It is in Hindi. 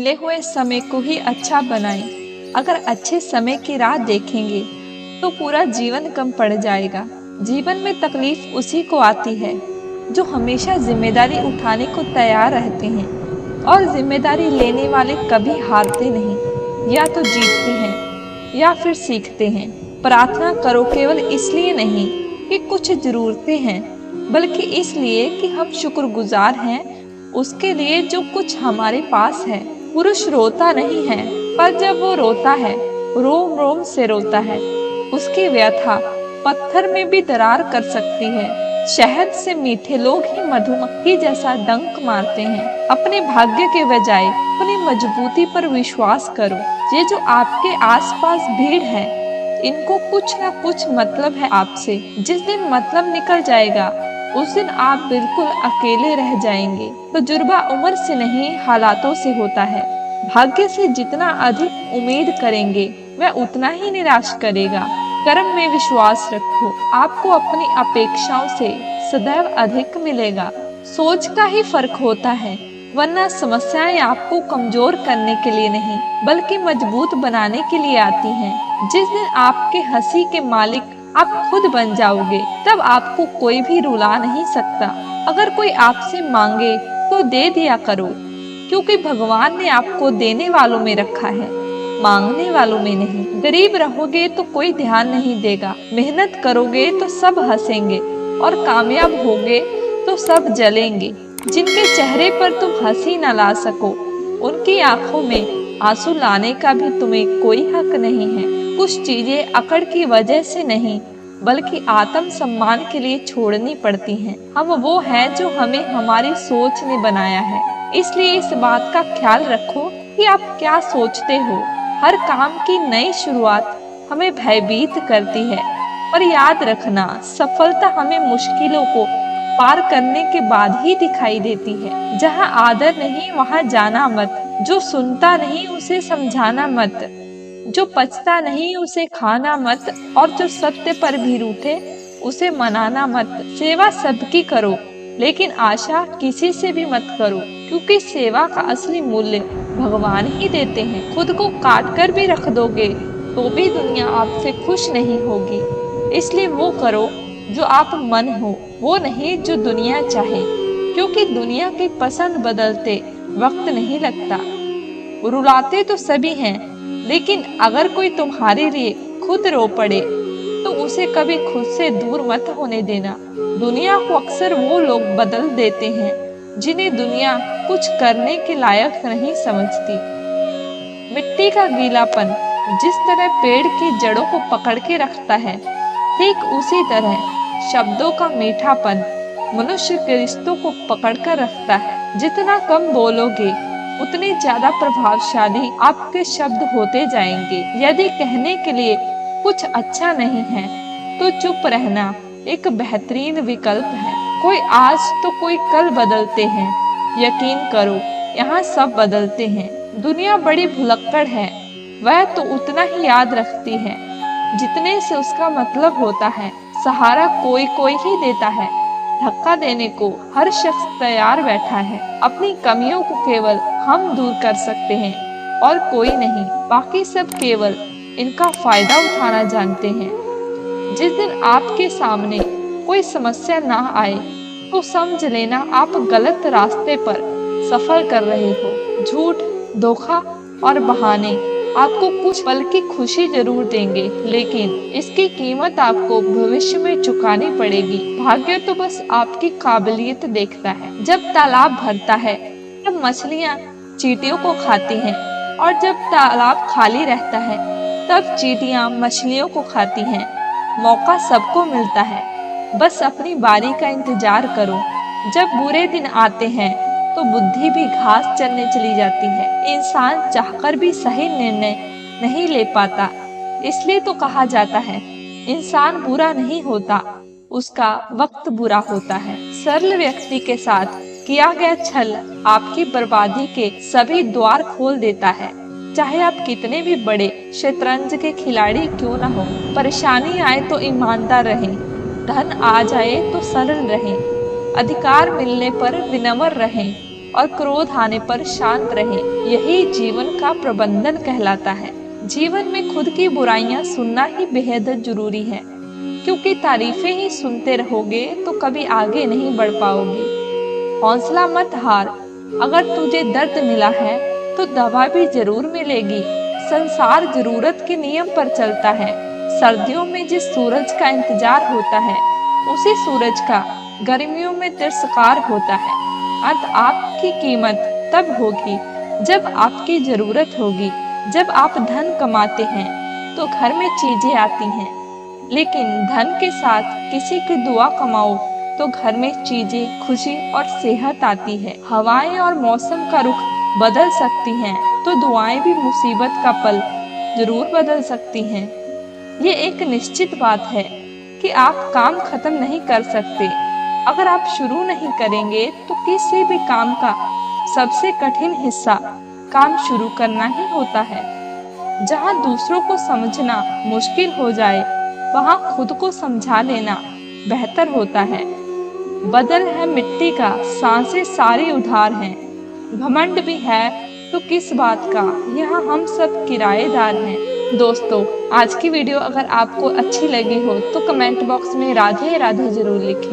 मिले हुए समय को ही अच्छा बनाएं। अगर अच्छे समय की राह देखेंगे तो पूरा जीवन कम पड़ जाएगा। जीवन में तकलीफ उसी को आती है जो हमेशा जिम्मेदारी उठाने को तैयार रहते हैं, और जिम्मेदारी लेने वाले कभी हारते नहीं। या तो जीतते हैं या फिर सीखते हैं। प्रार्थना करो केवल इसलिए नहीं कि कुछ जरूरतें हैं, बल्कि इसलिए कि हम शुक्रगुजार हैं उसके लिए जो कुछ हमारे पास है। पुरुष रोता नहीं है, पर जब वो रोता है रोम रोम से रोता है। उसकी व्यथा पत्थर में भी दरार कर सकती है। शहद से मीठे लोग ही मधुमक्खी जैसा डंक मारते हैं। अपने भाग्य के बजाय अपनी मजबूती पर विश्वास करो। ये जो आपके आसपास भीड़ है, इनको कुछ ना कुछ मतलब है आपसे। जिस दिन मतलब निकल जाएगा उस दिन आप बिल्कुल अकेले रह जाएंगे। तजुर्बा उम्र से नहीं, हालातों से होता है। भाग्य से जितना अधिक उम्मीद करेंगे वह उतना ही निराश करेगा। कर्म में विश्वास रखो, आपको अपनी अपेक्षाओं से सदैव अधिक मिलेगा। सोच का ही फर्क होता है, वरना समस्याएं आपको कमजोर करने के लिए नहीं बल्कि मजबूत बनाने के लिए आती हैं। जिस दिन आपके हंसी के मालिक आप खुद बन जाओगे, तब आपको कोई भी रुला नहीं सकता। अगर कोई आपसे मांगे तो दे दिया करो, क्योंकि भगवान ने आपको देने वालों में रखा है, मांगने वालों में नहीं। गरीब रहोगे तो कोई ध्यान नहीं देगा, मेहनत करोगे तो सब हंसेंगे, और कामयाब होगे तो सब जलेंगे। जिनके चेहरे पर तुम हंसी न ला सको, उनकी आंखों में आंसू लाने का भी तुम्हें कोई हक नहीं है। कुछ चीजें अकड़ की वजह से नहीं बल्कि आत्म सम्मान के लिए छोड़नी पड़ती हैं। हम वो हैं जो हमें हमारी सोच ने बनाया है। इसलिए इस बात का ख्याल रखो कि आप क्या सोचते हो। हर काम की नई शुरुआत हमें भयभीत करती है, पर याद रखना, सफलता हमें मुश्किलों को पार करने के बाद ही दिखाई देती है। जहाँ आदर नहीं वहाँ जाना मत, जो सुनता नहीं उसे समझाना मत, जो पचता नहीं उसे खाना मत, और जो सत्य पर भी रूठे उसे मनाना मत। सेवा सबकी करो, लेकिन आशा किसी से भी मत करो, क्योंकि सेवा का असली मूल्य भगवान ही देते हैं। खुद को काट कर भी रख दोगे तो भी दुनिया आपसे खुश नहीं होगी। इसलिए वो करो जो आप मन हो, वो नहीं जो दुनिया चाहे, क्योंकि दुनिया की पसंद बदलते वक्त नहीं लगता। रुलाते तो सभी हैं, लेकिन अगर कोई तुम्हारे लिए खुद रो पड़े तो उसे कभी खुद से दूर मत होने देना। दुनिया को अक्सर वो लोग बदल देते हैं जिन्हें दुनिया कुछ करने के लायक नहीं समझती। मिट्टी का गीलापन जिस तरह पेड़ की जड़ों को पकड़ के रखता है, ठीक उसी तरह शब्दों का मीठापन मनुष्य के रिश्तों को पकड़ कर रखता है। जितना कम बोलोगे उतने ज्यादा प्रभावशाली आपके शब्द होते जाएंगे। यदि कहने के लिए कुछ अच्छा नहीं है तो चुप रहना एक बेहतरीन विकल्प है। कोई आज तो कोई कल बदलते हैं। यकीन करो, यहाँ सब बदलते हैं। दुनिया बड़ी भुलक्कड़ है, वह तो उतना ही याद रखती है जितने से उसका मतलब होता है। सहारा कोई कोई ही देता है, धक्का देने को हर शख्स तैयार बैठा है। अपनी कमियों को केवल हम दूर कर सकते हैं और कोई नहीं। बाकी सब केवल इनका फायदा उठाना जानते हैं। जिस दिन आपके सामने कोई समस्या ना आए तो समझ लेना आप गलत रास्ते पर सफर कर रहे हो। झूठ, धोखा और बहाने आपको कुछ पल की खुशी जरूर देंगे, लेकिन इसकी कीमत आपको भविष्य में चुकानी पड़ेगी। भाग्य तो बस आपकी काबिलियत देखता है। जब तालाब भरता है तब मछलियाँ चींटियों को खाती हैं, और जब तालाब खाली रहता है तब चींटियाँ मछलियों को खाती हैं। मौका सबको मिलता है, बस अपनी बारी का इंतजार करो। जब बुरे दिन आते हैं तो बुद्धि भी घास चरने चली जाती है। इंसान चाहकर भी सही निर्णय नहीं ले पाता, इसलिए तो कहा जाता है इंसान बुरा नहीं होता, उसका वक्त बुरा होता है। सरल व्यक्ति के साथ किया गया छल आपकी बर्बादी के सभी द्वार खोल देता है। चाहे आप कितने भी बड़े शतरंज के खिलाड़ी क्यों न हो। परेशानी आए तो ईमानदार रहें, धन आ जाए तो सरल रहें, अधिकार मिलने पर विनम्र रहें, और क्रोध आने पर शांत रहें। यही जीवन का प्रबंधन कहलाता है। जीवन में खुद की बुराइयां सुनना ही बेहद जरूरी है, क्योंकि तारीफें ही सुनते रहोगे तो कभी आगे नहीं बढ़ पाओगे। हौसला मत हार, अगर तुझे दर्द मिला है तो दवा भी जरूर मिलेगी। संसार जरूरत के नियम पर चलता है। सर्दियों में जिस सूरज का इंतजार होता है, उसी सूरज का गर्मियों में तिरस्कार होता है। अंत आपकी कीमत तब होगी जब आपकी जरूरत होगी। जब आप धन कमाते हैं तो घर में चीजें आती हैं, लेकिन धन के साथ किसी की दुआ कमाओ तो घर में चीजें, खुशी और सेहत आती है। हवाएं और मौसम का रुख बदल सकती हैं, तो दुआएं भी मुसीबत का पल जरूर बदल सकती हैं। ये एक निश्चित बात है कि आप काम खत्म नहीं कर सकते। अगर आप शुरू नहीं करेंगे तो किसी भी काम का सबसे कठिन हिस्सा काम शुरू करना ही होता है। जहाँ दूसरों को समझना मुश्किल हो जाए, वहाँ खुद को समझा लेना बेहतर होता है। बदन है मिट्टी का, सांसें सारी उधार हैं। घमंड भी है तो किस बात का, यहाँ हम सब किराएदार हैं। दोस्तों, आज की वीडियो अगर आपको अच्छी लगी हो तो कमेंट बॉक्स में राधे राधे जरूर लिखें।